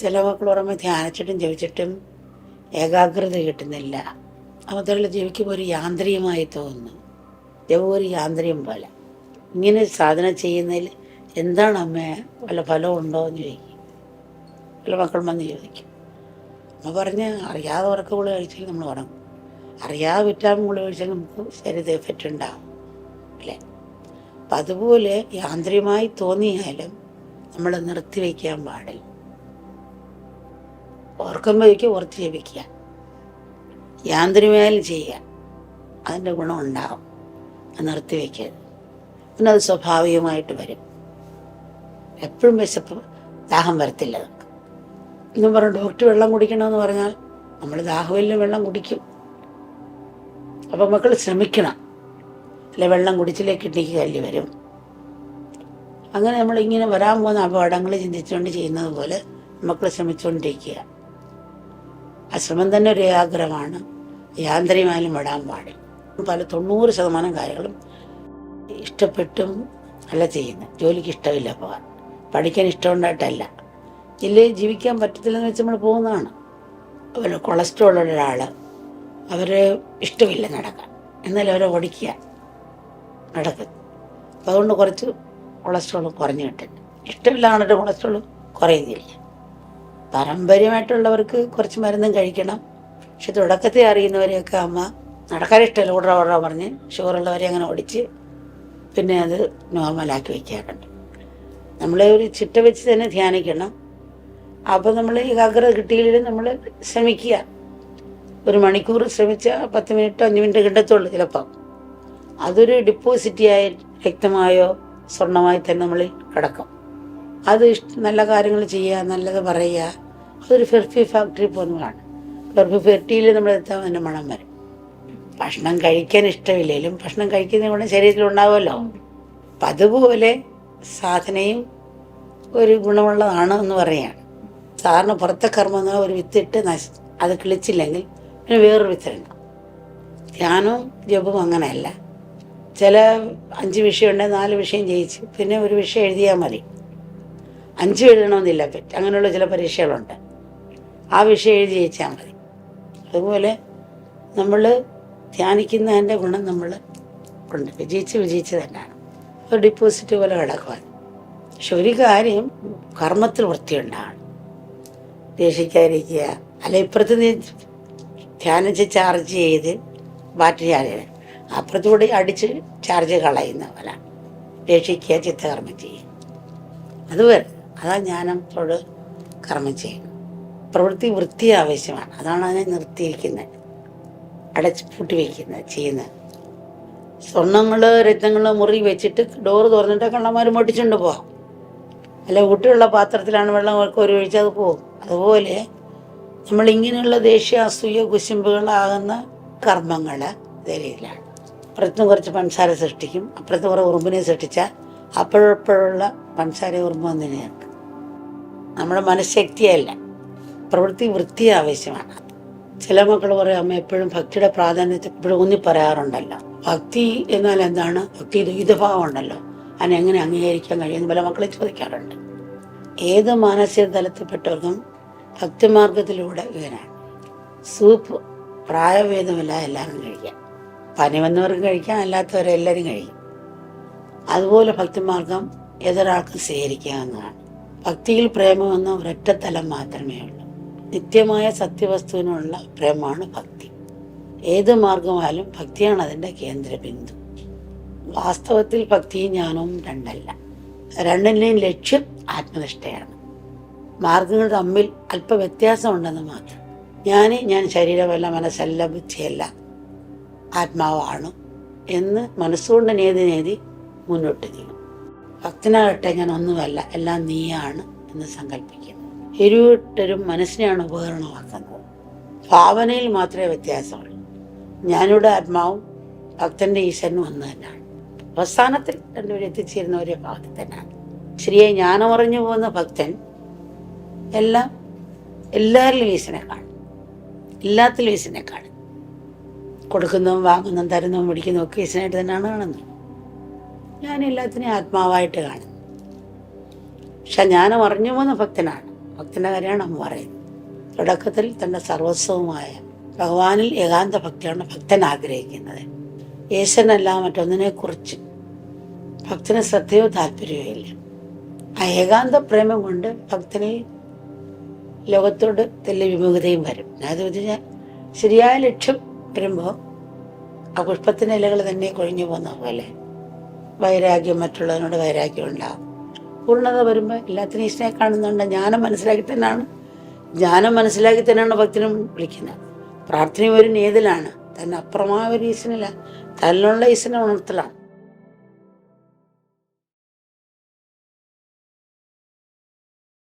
ചില മക്കൾ പറയുമ്പോൾ ധ്യാനിച്ചിട്ടും ജപിച്ചിട്ടും ഏകാഗ്രത കിട്ടുന്നില്ല. അവതരുള്ള ജീവിക്കുമ്പോൾ ഒരു യാന്ത്രികമായി തോന്നുന്നു. ജപം ഒരു യാന്ത്രികം പോലെ. ഇങ്ങനെ സാധന ചെയ്യുന്നതിൽ എന്താണ് അമ്മേ വല്ല ഫലമുണ്ടോ എന്ന് ചോദിക്കും. പല മക്കൾ വന്ന് ചോദിക്കും. അമ്മ പറഞ്ഞ് അറിയാതെ ഉറക്ക ഗുളിക കഴിച്ചാൽ നമ്മൾ ഉറങ്ങും, അറിയാതെ വിറ്റാമിൻ ഗുളിക കഴിച്ചാൽ നമുക്ക് ശരീരത്തിൽ എഫക്റ്റ് ഉണ്ടാകും അല്ലേ. അപ്പം അതുപോലെ യാന്ത്രികമായി തോന്നിയാലും നമ്മൾ നിർത്തിവെക്കാൻ പാടില്ല. ഓർക്കുമ്പോഴേക്കും ഓർത്ത് ജപിക്കുക, യാന്ത്രികമായാലും ചെയ്യുക, അതിൻ്റെ ഗുണം ഉണ്ടാകും. അത് നിർത്തിവെക്കരുത്. പിന്നെ അത് സ്വാഭാവികമായിട്ട് വരും. എപ്പോഴും വിശപ്പ് ദാഹം വരത്തില്ല നമുക്ക്. എന്നും പറഞ്ഞു ഡോക്ടർ വെള്ളം കുടിക്കണമെന്ന് പറഞ്ഞാൽ നമ്മൾ ദാഹമില്ല വെള്ളം കുടിക്കും. അപ്പം മക്കൾ ശ്രമിക്കണം, അല്ലെ വെള്ളം കുടിച്ചില്ലേ കിഡ്നിക്ക് കല്ല് വരും. അങ്ങനെ നമ്മളിങ്ങനെ വരാൻ പോകുന്ന അപകടങ്ങൾ ചിന്തിച്ചുകൊണ്ട് ചെയ്യുന്നത് പോലെ മക്കൾ ശ്രമിച്ചുകൊണ്ടിരിക്കുക. ആ ശ്രമം തന്നെ ഒരു ഏകാഗ്രമാണ്. യാന്ത്രികമായാലും വിടാൻ പാടില്ല. പല 90% കാര്യങ്ങളും ഇഷ്ടപ്പെട്ടും അല്ല ചെയ്യുന്നത്. ജോലിക്ക് ഇഷ്ടമില്ല പോകാൻ, പഠിക്കാൻ ഇഷ്ടമുണ്ടായിട്ടല്ല, ജില്ലയിൽ ജീവിക്കാൻ പറ്റത്തില്ലെന്ന് വെച്ച് നമ്മൾ പോകുന്നതാണ്. അവർ കൊളസ്ട്രോൾ ഉള്ള ഒരാൾ, അവർ ഇഷ്ടമില്ല നടക്കാൻ, എന്നാലും അവരെ ഓടിക്കുക നടക്കും. അപ്പം അതുകൊണ്ട് കുറച്ച് കൊളസ്ട്രോൾ കുറഞ്ഞു കിട്ടുന്നുണ്ട്. ഇഷ്ടമില്ലാണ്ട് കൊളസ്ട്രോൾ കുറയുന്നില്ല. പാരമ്പര്യമായിട്ടുള്ളവർക്ക് കുറച്ച് മരുന്നും കഴിക്കണം. പക്ഷെ തുടക്കത്തെ അറിയുന്നവരെയൊക്കെ അമ്മ നടക്കാൻ ഇഷ്ടമില്ല ഓടാ പറഞ്ഞ് ഷുഗറുള്ളവരെ അങ്ങനെ ഓടിച്ച് പിന്നെ അത് നോർമലാക്കി വയ്ക്കാറുണ്ട്. നമ്മളെ ഒരു ചിട്ട വെച്ച് തന്നെ ധ്യാനിക്കണം. അപ്പോൾ നമ്മൾ ഏകാഗ്രത കിട്ടിയില്ലെങ്കിൽ നമ്മൾ ശ്രമിക്കുക. 1 മണിക്കൂർ ശ്രമിച്ചാൽ 10 മിനിറ്റോ 5 മിനിറ്റ് കിട്ടത്തുള്ളൂ ചിലപ്പം. അതൊരു ഡിപ്പോസിറ്റിയായി രക്തമായോ സ്വർണമായി തന്നെ നമ്മളിൽ കിടക്കും. അത് നല്ല കാര്യങ്ങൾ ചെയ്യുക, നല്ലത് പറയുക. അതൊരു ഫെർഫി ഫാക്ടറി പോകുന്നതാണ്. ഫെർട്ടിയിൽ നമ്മൾ എത്താൻ തന്നെ മണം വരും. ഭക്ഷണം കഴിക്കാൻ ഇഷ്ടമില്ലെങ്കിലും ഭക്ഷണം കഴിക്കുന്നത് കൊണ്ട് ശരീരത്തിലുണ്ടാവുമല്ലോ. അപ്പം അതുപോലെ സാധനയും ഒരു ഗുണമുള്ളതാണ് എന്ന് പറയുകയാണ്. സാധാരണ പുറത്തെ കർമ്മം എന്നാൽ ഒരു വിത്തിട്ട് അത് കിളിച്ചില്ലെങ്കിൽ പിന്നെ വേറൊരു വിത്തിടണം. ധ്യാനവും ജപവും അങ്ങനെയല്ല. ചില 5 വിഷയം ഉണ്ടെങ്കിൽ 4 വിഷയം ജയിച്ച് പിന്നെ ഒരു വിഷയം എഴുതിയാൽ മതി. 5 എഴുതണമെന്നില്ല. അങ്ങനെയുള്ള ചില പരീക്ഷകളുണ്ട്. ആ വിഷയം എഴുതി ജയിച്ചാൽ മതി. അതുപോലെ ധ്യാനിക്കുന്നതിൻ്റെ ഗുണം നമ്മൾ ഉണ്ട്. വിജയിച്ച് തന്നെയാണ്. ഒരു ഡിപ്പോസിറ്റ് പോലെ കിടക്കുവാൻ. പക്ഷെ ഒരു കാര്യം, കർമ്മത്തിൽ വൃത്തിയുണ്ടാകണം. ദേഷിക്കാതിരിക്കുക. അല്ല ഇപ്പുറത്ത് നീ ധ്യാനിച്ച് ചാർജ് ചെയ്ത് ബാറ്ററി ചാർജ് ചെയ്ത് അപ്പുറത്തൂടെ അടിച്ച് ചാർജ് കളയുന്ന പോലെ ദേഷിക്കുക, ചിത്തകർമ്മം ചെയ്യുക. അത് വരും. അതാ ജ്ഞാനത്തോട് കർമ്മം ചെയ്യുന്നത്. പ്രവൃത്തി വൃത്തി ആവശ്യമാണ്. അതാണ് അതിനെ നിർത്തിയിരിക്കുന്നത്, അടച്ച് പൂട്ടി വയ്ക്കുന്നത്, ചെയ്യുന്നത്. സ്വർണ്ണങ്ങൾ രത്നങ്ങൾ മുറി വെച്ചിട്ട് ഡോറ് തുറന്നിട്ട് കള്ളന്മാർ പൊട്ടിച്ചുകൊണ്ട് പോകാം. അല്ല ഊട്ടിയുള്ള പാത്രത്തിലാണ് വെള്ളം ഒരു ഒഴിച്ചാൽ അത് പോകും. അതുപോലെ നമ്മളിങ്ങനെയുള്ള ദേഷ്യ അസൂയ കുശുമ്പുകളാകുന്ന കർമ്മങ്ങൾ ഇതേ രീതിയിലാണ്. അപ്പുറത്തും കുറച്ച് പഞ്ചസാര സൃഷ്ടിക്കും, അപ്പുറത്ത് കുറേ ഉറുമ്പിനെ സൃഷ്ടിച്ചാൽ അപ്പോഴപ്പോഴുള്ള പഞ്ചസാര ഉറുമ്പ് വന്നതിനെ ചേർക്കും. നമ്മുടെ മനഃശക്തിയല്ല, പ്രവൃത്തി വൃത്തി ആവശ്യമാണ്. ചില മക്കൾ പറയും അമ്മ എപ്പോഴും ഭക്തിയുടെ പ്രാധാന്യത്തെ എപ്പോഴും ഊന്നി പറയാറുണ്ടല്ലോ. ഭക്തി എന്നാൽ എന്താണ്? ഭക്തി ദ്വൈതഭാവം ഉണ്ടല്ലോ, അതിനെങ്ങനെ അംഗീകരിക്കാൻ കഴിയുമെന്ന് പല മക്കളെ ചോദിക്കാറുണ്ട്. ഏത് മാനസിക തലത്തിൽപ്പെട്ടവർക്കും ഭക്തിമാർഗത്തിലൂടെ ഇവനാണ്. സൂപ്പ് പ്രായഭേദമില്ല എല്ലാവരും കഴിക്കാം. പനി വന്നവർക്കും കഴിക്കാം, അല്ലാത്തവരെല്ലാവരും കഴിക്കും. അതുപോലെ ഭക്തിമാർഗം ഏതൊരാൾക്കും സ്വീകരിക്കാവുന്നതാണ്. ഭക്തിയിൽ പ്രേമമെന്ന ഒരൊറ്റ തലം മാത്രമേ ഉള്ളൂ. നിത്യമായ സത്യവസ്തുവിനുള്ള പ്രേമമാണ് ഭക്തി. ഏത് മാർഗമായാലും ഭക്തിയാണ് അതിൻ്റെ കേന്ദ്രബിന്ദു. വാസ്തവത്തിൽ ഭക്തിയും ജ്ഞാനവും രണ്ടല്ല. രണ്ടിൻ്റെയും ലക്ഷ്യം ആത്മനിഷ്ഠയാണ്. മാർഗങ്ങൾ തമ്മിൽ അല്പ വ്യത്യാസമുണ്ടെന്ന് മാത്രം. ഞാൻ ശരീരമല്ല, മനസ്സല്ല, ബുദ്ധിയല്ല, ആത്മാവാണ് എന്ന് മനസ്സുകൊണ്ട് നേതി മുന്നോട്ട് നീങ്ങും. ഭക്തനാകട്ടെ ഞാൻ ഒന്നുമല്ല, എല്ലാം നീയാണ് എന്ന് സങ്കല്പിക്കുന്നു. ഇരുവട്ടരും മനസ്സിനെയാണ് ഉപകരണമാക്കുന്നത്. ഭാവനയിൽ മാത്രമേ വ്യത്യാസമുള്ളൂ. ഞാനിവിടെ ആത്മാവും ഭക്തന്റെ ഈശ്വരനും ഒന്ന് തന്നെയാണ്. അവസാനത്തിൽ രണ്ടുപേരും എത്തിച്ചേരുന്ന ഒരേ ഭാവത്തിൽ തന്നെയാണ്. ശരിയായി ജ്ഞാനമറിഞ്ഞു പോകുന്ന ഭക്തൻ എല്ലാവരിലും ഈശ്വരനെ കാണും, എല്ലാത്തിലും ഈശ്വരനെ കാണും. കൊടുക്കുന്നതും വാങ്ങുന്നതും തരുന്നതും പിടിക്കുന്നതും ഒക്കെ ഈശ്വരനായിട്ട് തന്നെയാണ് കാണുന്നത്. ഞാൻ എല്ലാത്തിനെയും ആത്മാവായിട്ട് കാണും. പക്ഷെ ജ്ഞാനം അറിഞ്ഞു പോകുന്ന ഭക്തനാണ് ഭക്തൻ്റെ കാര്യമാണ് അമ്മ പറയുന്നത്. തുടക്കത്തിൽ തൻ്റെ സർവസ്വവുമായ ഭഗവാനിൽ ഏകാന്ത ഭക്തിയാണ് ഭക്തൻ ആഗ്രഹിക്കുന്നത്. യേശനല്ല മറ്റൊന്നിനെക്കുറിച്ച് ഭക്തന് ശ്രദ്ധയോ താല്പര്യമോ ഇല്ല. ആ ഏകാന്ത പ്രേമം കൊണ്ട് ഭക്തനിൽ ലോകത്തോട് തെല്ല് വിമുഖതയും വരും. അതായത് ശരിയായ ലക്ഷ്യം വരുമ്പോൾ ആ പുഷ്പത്തിൻ്റെ ഇലകൾ തന്നെ കൊഴിഞ്ഞു പോകുന്ന പോലെ വൈരാഗ്യം, മറ്റുള്ളതിനോട് വൈരാഗ്യം ഉണ്ടാകും. പൂർണ്ണത വരുമ്പോൾ എല്ലാത്തിനും ഈശ്വരനെ കാണുന്നുണ്ട്. ജ്ഞാനം മനസ്സിലാക്കി തന്നെയാണ് ഭക്തനും വിളിക്കുന്നത്. പ്രാർത്ഥന ഒരു നേതിലാണ്, തന്നെ അപ്പുറമായ ഒരു ഈശ്വരനില്ല, തന്നിലുള്ള ഈശ്വരനെ ഉണർത്തലാണ്.